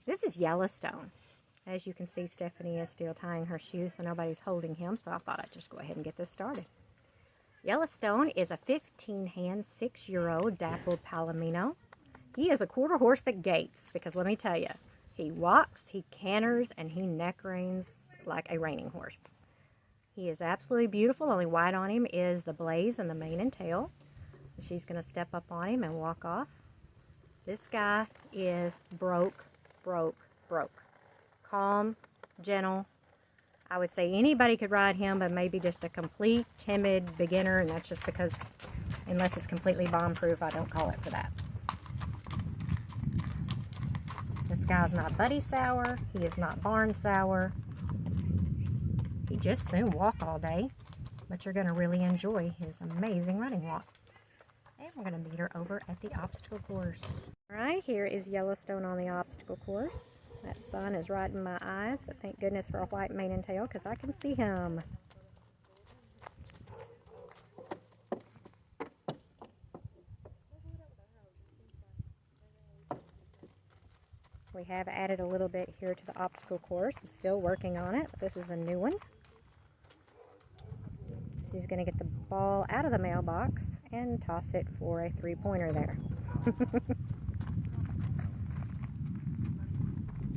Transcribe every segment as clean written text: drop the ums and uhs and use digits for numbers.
This is Yellowstone. As you can see, Stephanie is still tying her shoe, so nobody's holding him, so I thought I'd just go ahead and get this started. Yellowstone is a 15-hand, 6-year-old dappled palomino. He is a quarter horse that gaits, because let me tell you, he walks, he canters, and he neck reins like a reining horse. He is absolutely beautiful. Only white on him is the blaze and the mane and tail. She's going to step up on him and walk off. This guy is broke. Calm, gentle. I would say anybody could ride him, but maybe just a complete timid beginner, and that's just because unless it's completely bomb-proof, I don't call it for that. This guy's not buddy sour. He is not barn sour. He just soon walk all day, but you're going to really enjoy his amazing running walk. And we're going to meet her over at the obstacle course. All right, here is Yellowstone on the obstacle course. That sun is right in my eyes, but thank goodness for a white mane and tail because I can see him. We have added a little bit here to the obstacle course. I'm still working on it, but this is a new one. She's going to get the ball out of the mailbox and toss it for a 3-pointer there.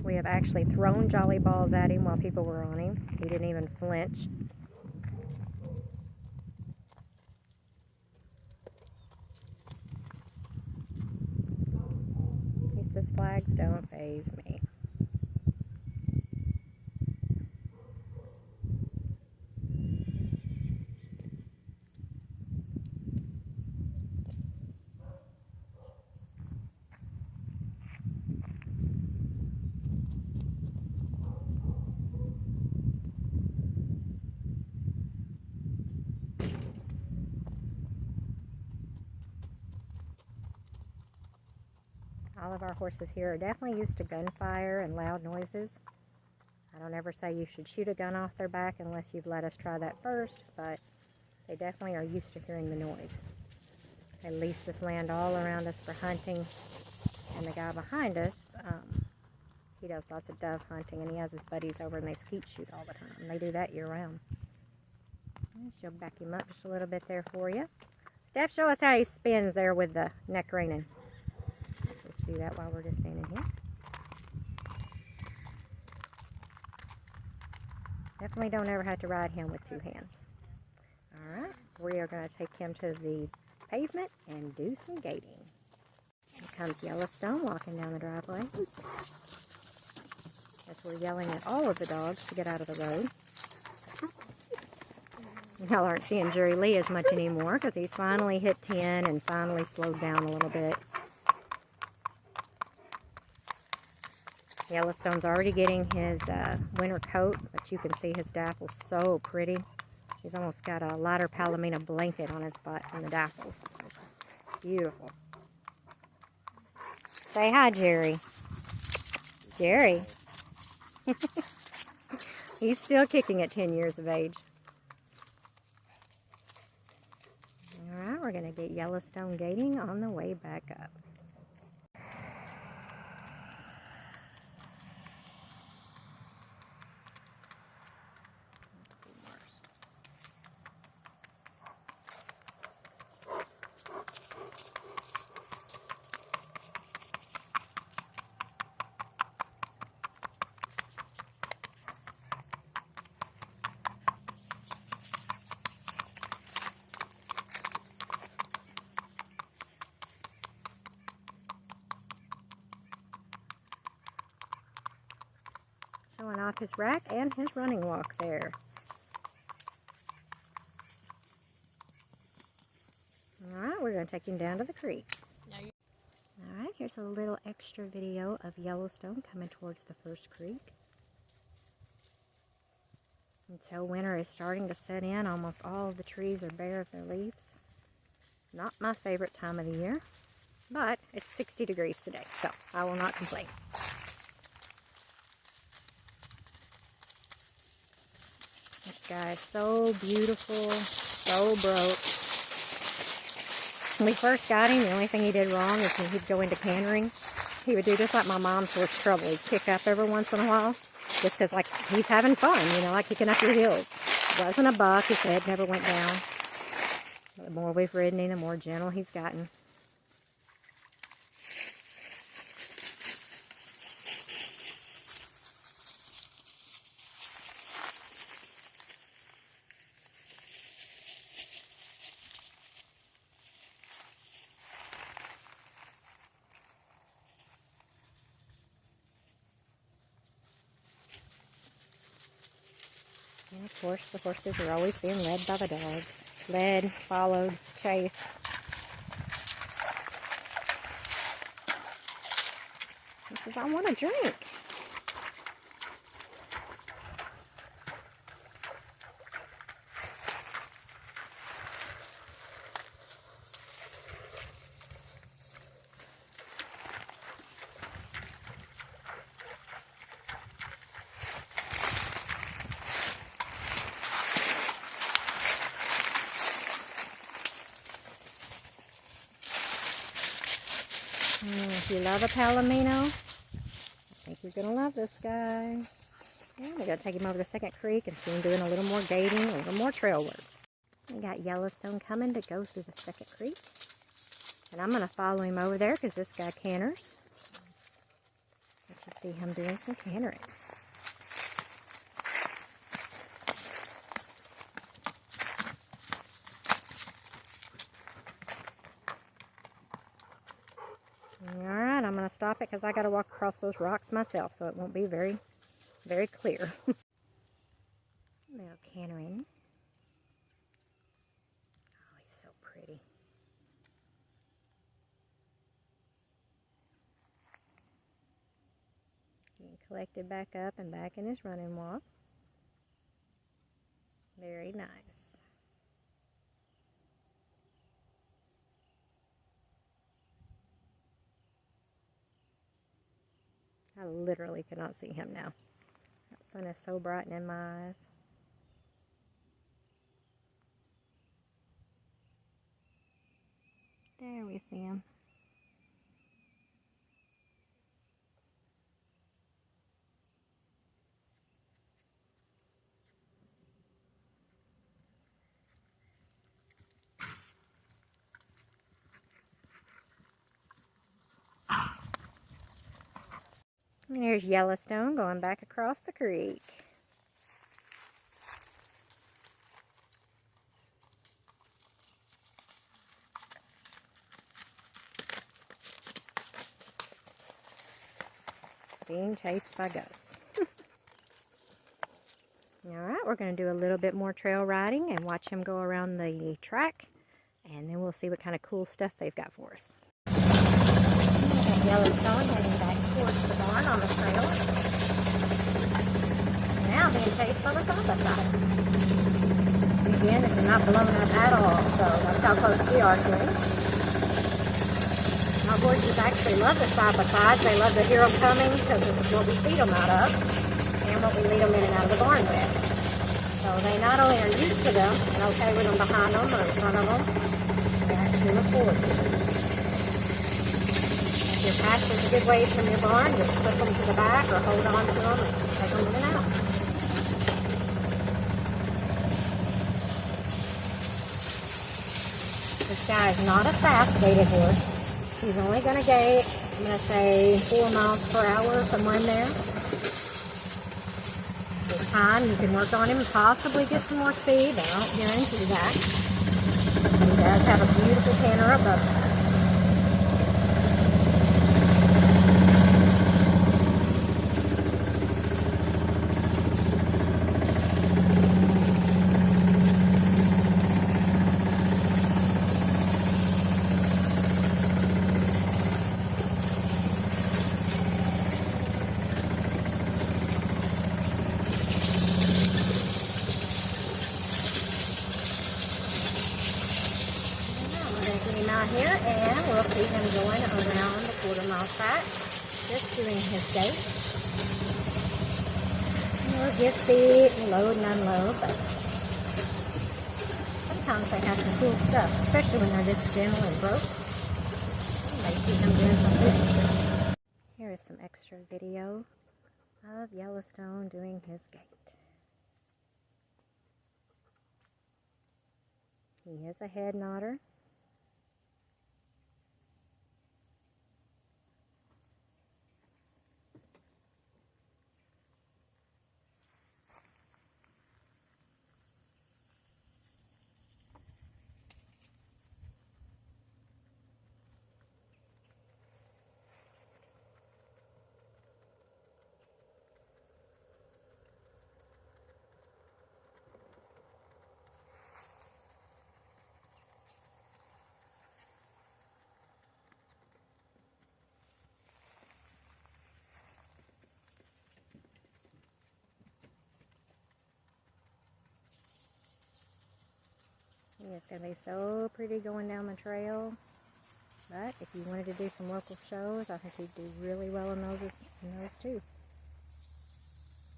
We have actually thrown jolly balls at him while people were on him. He didn't even flinch. He says flags don't faze me. All of our horses here are definitely used to gunfire and loud noises. I don't ever say you should shoot a gun off their back unless you've let us try that first, but they definitely are used to hearing the noise. They lease this land all around us for hunting, and the guy behind us, he does lots of dove hunting, and he has his buddies over and they skeet shoot all the time. They do that year round. And she'll back him up just a little bit there for you. Steph, show us how he spins there with the neck reining. Do that while we're just standing here. Definitely don't ever have to ride him with 2 hands. Alright, we are going to take him to the pavement and do some gaiting. Here comes Yellowstone walking down the driveway. As we're yelling at all of the dogs to get out of the road. Y'all aren't seeing Jerry Lee as much anymore because he's finally hit 10 and finally slowed down a little bit. Yellowstone's already getting his winter coat, but you can see his dapples so pretty. He's almost got a lighter palomino blanket on his butt and the dapples. It's so beautiful. Say hi, Jerry. Jerry. He's still kicking at 10 years of age. Alright, we're going to get Yellowstone gaiting on the way back up. Showing off his rack and his running walk there. Alright, we're going to take him down to the creek. Alright, here's a little extra video of Yellowstone coming towards the first creek. Until winter is starting to set in, almost all of the trees are bare of their leaves. Not my favorite time of the year, but it's 60 degrees today, so I will not complain. This guy is so beautiful, so broke. When we first got him, the only thing he did wrong is he'd go into cantering. he would do just like my mom's horse Trouble. He'd kick up every once in a while, just because like he's having fun, you know, like kicking up your heels. Wasn't a buck. His head never went down. But the more we've ridden him, the more gentle he's gotten. And of course, the horses are always being led by the dogs. Led, followed, chased. He says, I want a drink. If you love a palomino, I think you're going to love this guy. Yeah, we're going to take him over the second creek and see him doing a little more gaiting, a little more trail work. We got Yellowstone coming to go through the second creek. And I'm going to follow him over there because this guy canters. Let you see him doing some cantering. Alright, I'm going to stop it because I got to walk across those rocks myself, so it won't be very, very clear. Little cantering. Oh, he's so pretty. Getting collected back up and back in his running walk. Very nice. I literally cannot see him now. That sun is so bright in my eyes. There we see him. And here's Yellowstone going back across the creek. Being chased by Gus. Alright, we're going to do a little bit more trail riding and watch him go around the track. And then we'll see what kind of cool stuff they've got for us. Yellowstone heading back towards the barn on the trail. Now being chased by the side-by-side. Again, it's not blowing up at all, so that's how close we are to it. Our horses actually love the side-by-sides. They love to hear them coming because this is what we feed them out of and what we lead them in and out of the barn with. So they not only are used to them and okay with them behind them or in front of them, they actually look forward to them. If your pasture's a good ways from your barn, just flip them to the back or hold on to them and take them in and out. This guy is not a fast gaited horse. He's only going to gait, I'm going to say 4 miles per hour, somewhere in there. With time, you can work on him and possibly get some more speed. I don't guarantee that. He does have a beautiful canter above him. Out here, and we'll see him going around the quarter-mile track, just doing his gait. We'll get speed and load and unload, but sometimes they have some cool stuff, especially when they're this gentle and broke. You may see him doing something extra. picture video of Yellowstone doing his gait. He is a head nodder. It's going to be so pretty going down the trail. But if you wanted to do some local shows, I think he'd do really well in those too.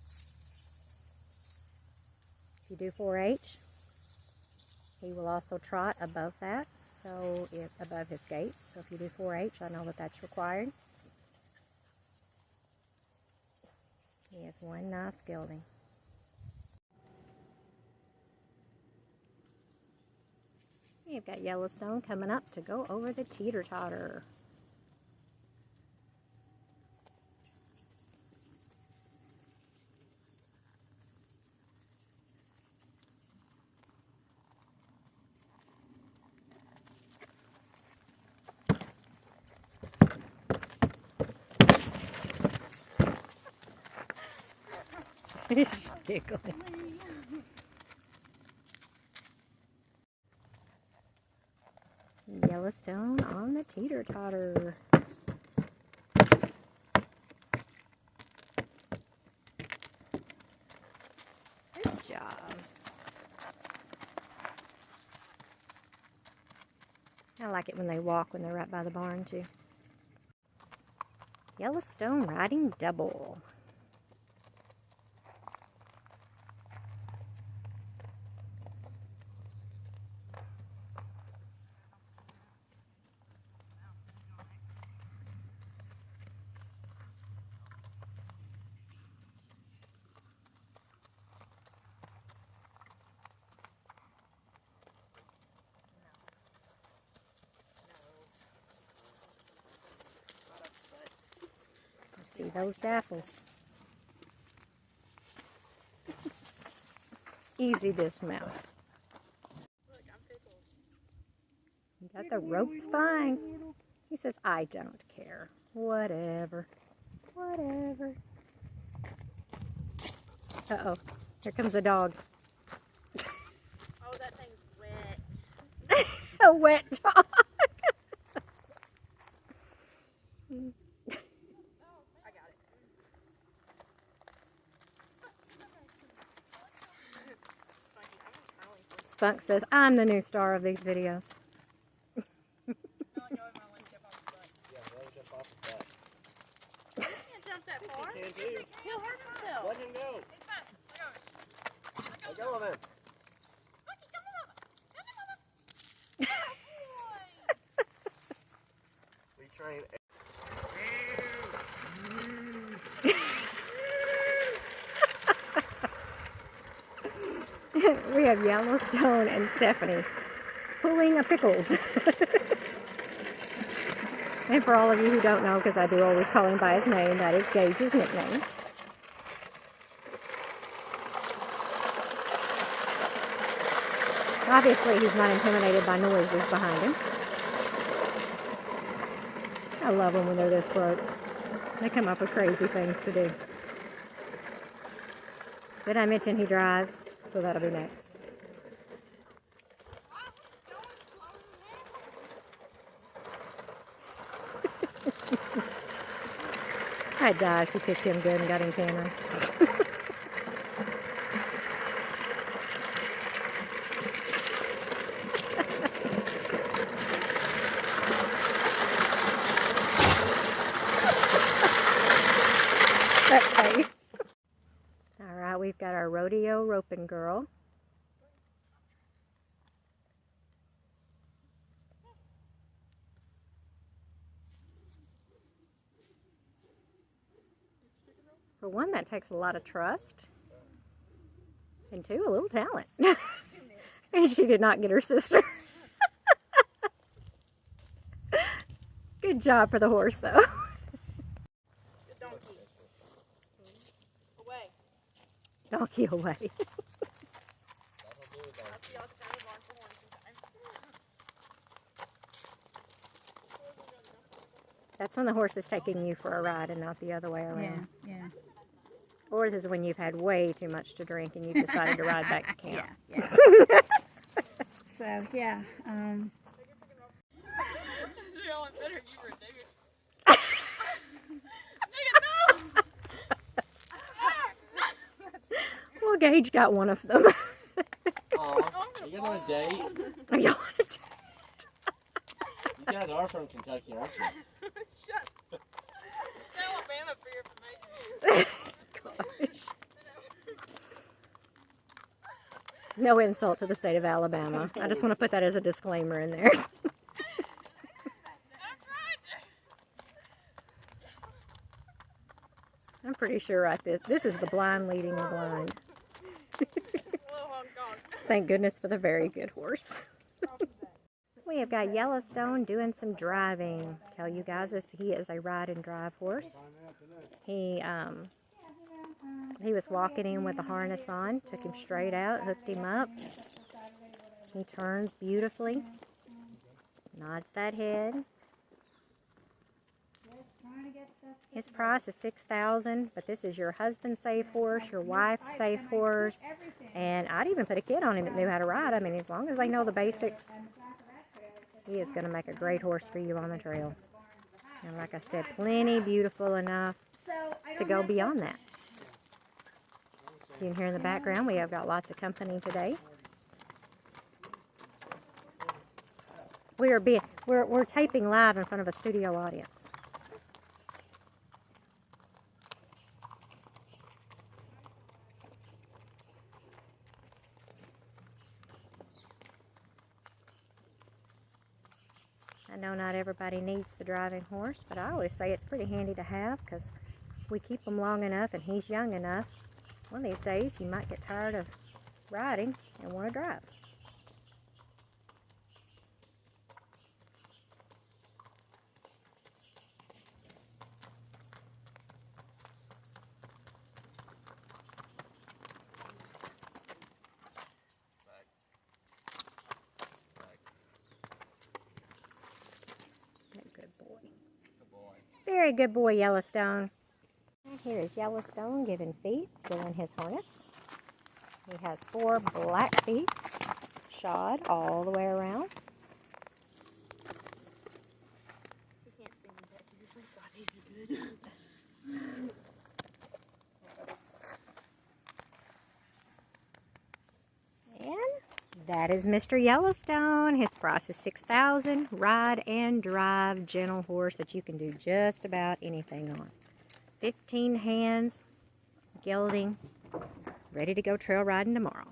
If you do 4-H, he will also trot above that, so above his gait. So if you do 4-H, I know that that's required. He has one nice gelding. You've got Yellowstone coming up to go over the teeter-totter. He's giggling. Yellowstone on the teeter-totter. Good job. I like it when they walk when they're right by the barn too. Yellowstone riding double. See those dapples. Easy dismount. You got the ropes fine. He says, I don't care. Whatever. Whatever. Uh-oh. Here comes a dog. Oh, that thing's wet. A wet dog. Spunk says, I'm the new star of these videos. Yeah, he can't jump that far. He'll hurt himself. Let him go. It's fine. Let go of him. Lucky, come on, Mama. Come on, Mama. We train. We have Yellowstone and Stephanie pulling a pickles. And for all of you who don't know, because I do always call him by his name, that is Gage's nickname. Obviously, he's not intimidated by noises behind him. I love them when they're this broke. They come up with crazy things to do. Did I mention he drives? So that'll be next. I'd die if you kicked him good and got him camera. That face. Alright, we've got our rodeo roping girl. For one, that takes a lot of trust. And two, a little talent. And she did not get her sister. Good job for the horse, though. The donkey. Away. Donkey away. I'll see y'all at the county barn for horns sometime. That's when the horse is taking you for a ride and not the other way around. Yeah. Or this is when you've had way too much to drink and you've decided to ride back to camp. Yeah. So, yeah. Well, Gage got one of them. Aw, you guys on a date? Are y'all on a date? You guys are from Kentucky, aren't you? Shut. Alabama for your information. Gosh. No insult to the state of Alabama. I just want to put that as a disclaimer in there. I'm pretty sure right this is the blind leading the blind. Thank goodness for the very good horse. We have got Yellowstone doing some driving. Tell you guys this, he is a ride and drive horse. He was walking in with a harness on, took him straight out, hooked him up. He turns beautifully, nods that head. His price is $6,000, but this is your husband's safe horse, your wife's safe horse, and I'd even put a kid on him that knew how to ride. I mean, as long as they know the basics, he is going to make a great horse for you on the trail. And like I said, plenty beautiful enough to go beyond that. You can hear in the background, we have got lots of company today. We're taping live in front of a studio audience. I know not everybody needs the driving horse, but I always say it's pretty handy to have because we keep him long enough and he's young enough. One of these days you might get tired of riding and want to drive. Very good boy, Yellowstone. And here is Yellowstone giving feet, still in his harness. He has 4 black feet, shod all the way around. You can't see me, but usually God, he's good. And that is Mr. Yellowstone. His price is $6,000. Ride and drive gentle horse that you can do just about anything on. 15 hands, gelding, ready to go trail riding tomorrow.